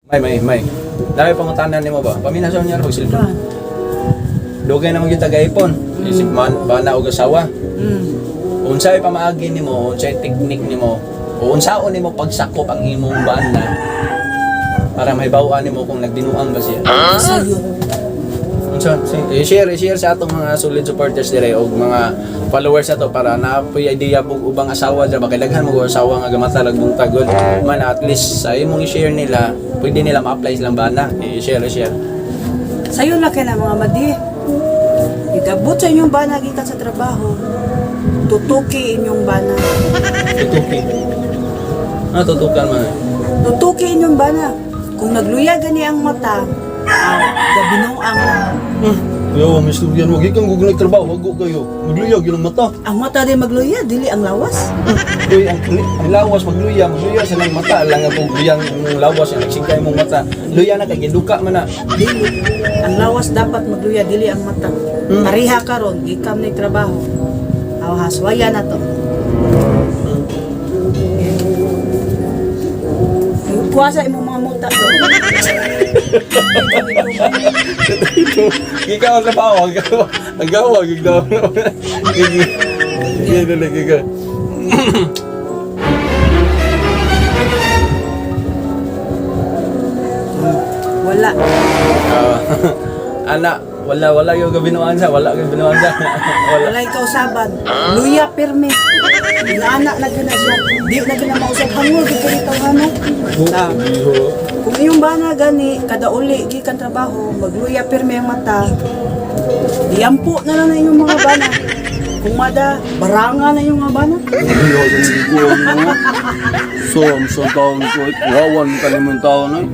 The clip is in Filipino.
May. Dahil pangutanan nimo ba? Paminasaw niya ro silpon. Dugay naman yung tagaipon. Isip man bana og asawa. Unsay pamaagi nimo, unsay teknik nimo, o unsaon nimo pagsakop ang imong bana para mahibaw-an nimo kung nagdinuang ba siya. Sayo. Unsa i-share sa atong mga solid supporters dire og mga followers ato para naapoy idea pug ubang asawa dira ba kay daghan mo asawa nga gamata lagbong tagol man at least sa imong i-share nila pwede nila ma-apply silang bana i-share. Sayo na kay na mga madi. Igabot sa inyong bana gikan sa trabaho. Tutuki inyong bana. Tutuki. Tutukan man. Tutuki inyong bana. Kung nagluya gani ang mata, gabinuang Yo, misturyan mo gikan gug nagtrabaho wag kayo. Magluyag yung mata. ang mata di magluya, dili ang lawas. Uy, ang lawas magluya sa nang mata lang ang luyang lawas ang nagsigay mong mata. Luya na kay giduka man na. Dili. Ang lawas dapat magluya, dili ang mata. Pariha karon gikam ni trabaho. Haswaya na to. Kuwasa imong mga muta to. Ikaw ang trabaho, ang gawa, ikaw. Gigil na ikaw. Wala. Anak, wala yung kabinuan sa, wala. Wala ikaw saban. Luya pirmi. Inaanak na gina siya. Di na gina mausap hangul di ka ito ano. Kung iyong bana gani kada uli gikan trabaho, magluya pirmi ang mata. Diampo na lang na inyong mga bana. Kung mada, baranga na yung mga bana. So, ang taon ko, wawan ka naman taon ay.